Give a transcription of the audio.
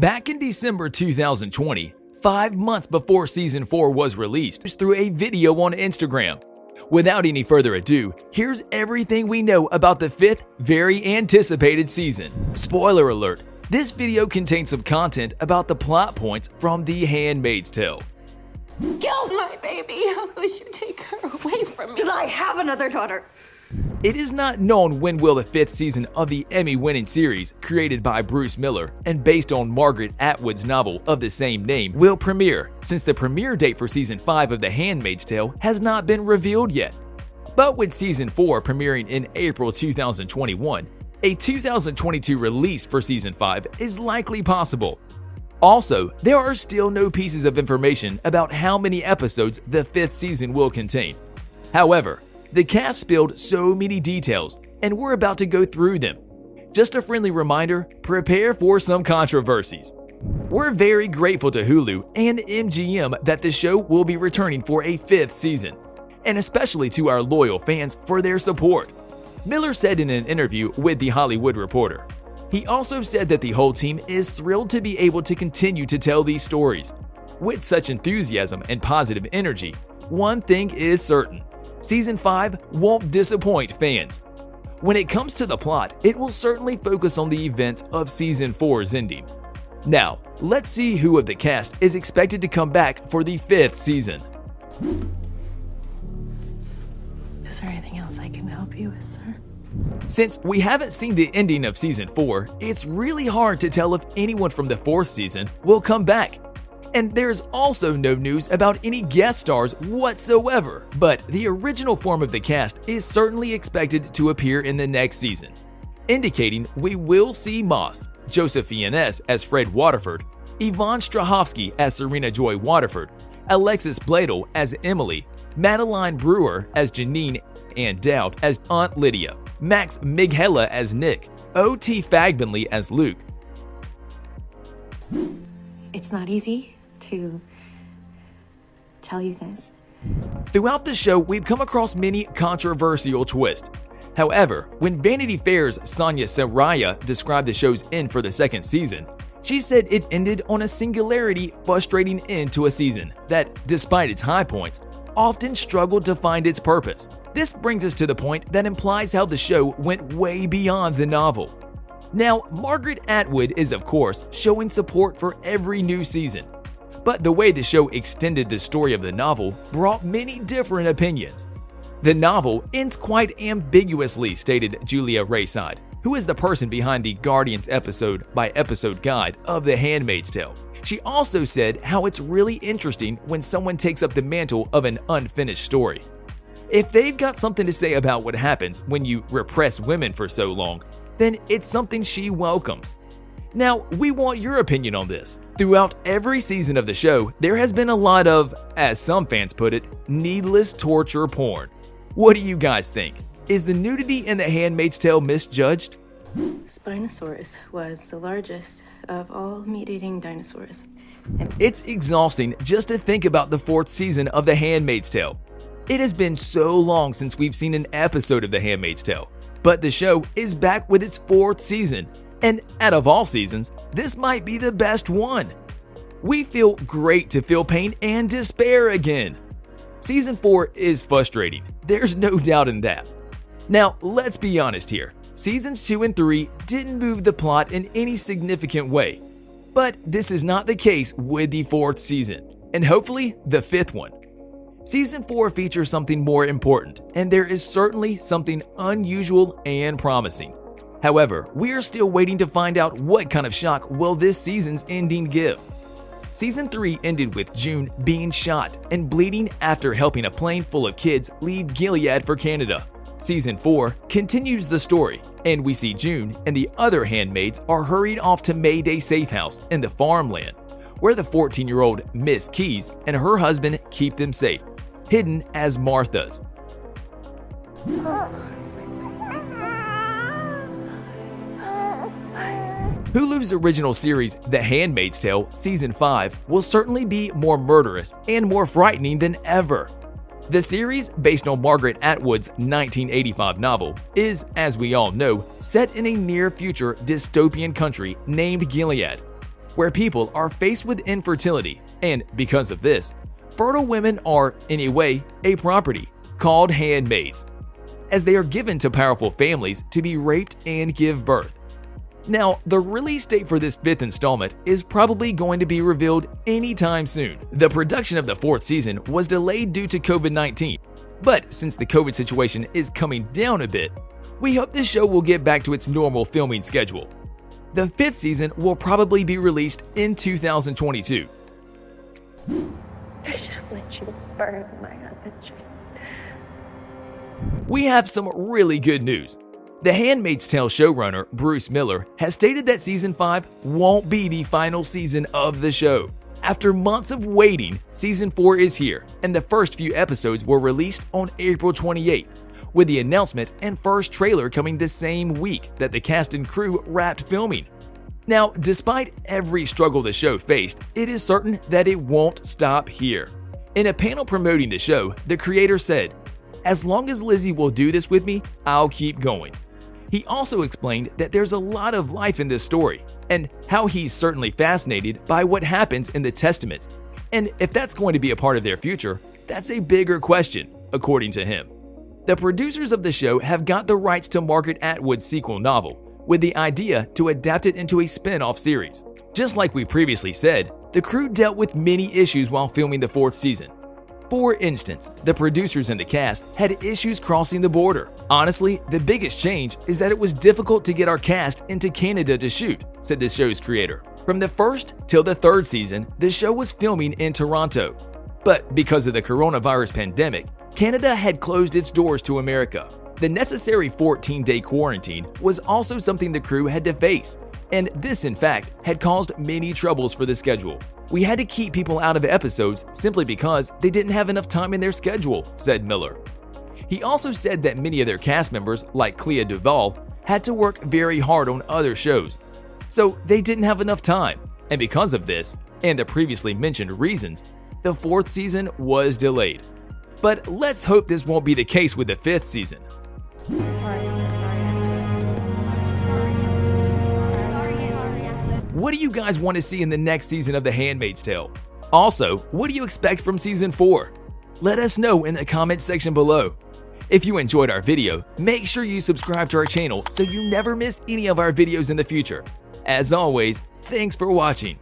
Back in December 2020, 5 months before Season 4 was released, through a video on Instagram. Without any further ado, here's everything we know about the 5th, very anticipated season. Spoiler alert, this video contains some content about the plot points from The Handmaid's Tale. Killed my baby! How could you take her away from me? Because I have another daughter. It is not known when will the 5th season of the Emmy-winning series, created by Bruce Miller and based on Margaret Atwood's novel of the same name, will premiere, since the premiere date for Season 5 of The Handmaid's Tale has not been revealed yet. But with Season 4 premiering in April 2021, a 2022 release for Season 5 is likely possible. Also, there are still no pieces of information about how many episodes the 5th season will contain. However, the cast spilled so many details, and we're about to go through them. Just a friendly reminder, prepare for some controversies. We're very grateful to Hulu and MGM that the show will be returning for a 5th season, and especially to our loyal fans for their support. Miller said in an interview with The Hollywood Reporter. He also said that the whole team is thrilled to be able to continue to tell these stories. With such enthusiasm and positive energy, one thing is certain. Season 5 won't disappoint fans. When it comes to the plot, it will certainly focus on the events of Season 4's ending. Now, let's see who of the cast is expected to come back for the 5th season. Is there anything else I can help you with, sir? Since we haven't seen the ending of Season 4, it's really hard to tell if anyone from the 4th season will come back. And there's also no news about any guest stars whatsoever, but the original form of the cast is certainly expected to appear in the next season, indicating we will see Moss, Josephine S. as Fred Waterford, Yvonne Strahovski as Serena Joy Waterford, Alexis Bledel as Emily, Madeline Brewer as Janine, and Dowd as Aunt Lydia, Max Mighella as Nick, O.T. Fagbenley as Luke. It's not easy to tell you this. Throughout the show, we've come across many controversial twists. However, when Vanity Fair's Sonia Saraya described the show's end for the 2nd season, she said it ended on a singularity, frustrating end to a season that, despite its high points, often struggled to find its purpose. This brings us to the point that implies how the show went way beyond the novel. Now, Margaret Atwood is of course showing support for every new season, but the way the show extended the story of the novel brought many different opinions. The novel ends quite ambiguously, stated Julia Rayside, who is the person behind the Guardians episode-by-episode guide of The Handmaid's Tale. She also said how it's really interesting when someone takes up the mantle of an unfinished story. If they've got something to say about what happens when you repress women for so long, then it's something she welcomes. Now, we want your opinion on this. Throughout every season of the show, there has been a lot of, as some fans put it, needless torture porn. What do you guys think? Is the nudity in The Handmaid's Tale misjudged? Spinosaurus was the largest of all meat-eating dinosaurs. It's exhausting just to think about the 4th season of The Handmaid's Tale. It has been so long since we've seen an episode of The Handmaid's Tale, but the show is back with its 4th season, and out of all seasons, this might be the best one. We feel great to feel pain and despair again. Season 4 is frustrating, there's no doubt in that. Now, let's be honest here. Seasons 2 and 3 didn't move the plot in any significant way, but this is not the case with the 4th season, and hopefully the 5th one. Season 4 features something more important, and there is certainly something unusual and promising. However, we are still waiting to find out what kind of shock will this season's ending give. Season 3 ended with June being shot and bleeding after helping a plane full of kids leave Gilead for Canada. Season 4 continues the story, and we see June and the other handmaids are hurried off to Mayday Safe House in the farmland, where the 14-year-old Miss Keys and her husband keep them safe, hidden as Marthas. Hulu's original series, The Handmaid's Tale Season 5, will certainly be more murderous and more frightening than ever. The series, based on Margaret Atwood's 1985 novel, is, as we all know, set in a near-future dystopian country named Gilead, where people are faced with infertility, and because of this, fertile women are, in a way, a property called handmaids, as they are given to powerful families to be raped and give birth. Now, the release date for this 5th installment is probably going to be revealed anytime soon. The production of the 4th season was delayed due to COVID-19, but since the COVID situation is coming down a bit, we hope the show will get back to its normal filming schedule. The 5th season will probably be released in 2022. I should have let you burn my husband's. We have some really good news. The Handmaid's Tale showrunner, Bruce Miller, has stated that Season 5 won't be the final season of the show. After months of waiting, Season 4 is here, and the first few episodes were released on April 28th, with the announcement and first trailer coming the same week that the cast and crew wrapped filming. Now, despite every struggle the show faced, it is certain that it won't stop here. In a panel promoting the show, the creator said, "As long as Lizzie will do this with me, I'll keep going." He also explained that there's a lot of life in this story, and how he's certainly fascinated by what happens in the Testaments, and if that's going to be a part of their future, that's a bigger question, according to him. The producers of the show have got the rights to Margaret Atwood's sequel novel, with the idea to adapt it into a spin-off series. Just like we previously said, the crew dealt with many issues while filming the 4th season. For instance, the producers and the cast had issues crossing the border. "Honestly, the biggest change is that it was difficult to get our cast into Canada to shoot," said the show's creator. From the 1st till the 3rd season, the show was filming in Toronto. But because of the coronavirus pandemic, Canada had closed its doors to America. The necessary 14-day quarantine was also something the crew had to face, and this in fact had caused many troubles for the schedule. "We had to keep people out of episodes simply because they didn't have enough time in their schedule," said Miller. He also said that many of their cast members, like Clea Duvall, had to work very hard on other shows, so they didn't have enough time, and because of this, and the previously mentioned reasons, the 4th season was delayed. But let's hope this won't be the case with the 5th season. What do you guys want to see in the next season of The Handmaid's Tale? Also, what do you expect from Season 4? Let us know in the comments section below. If you enjoyed our video, make sure you subscribe to our channel so you never miss any of our videos in the future. As always, thanks for watching.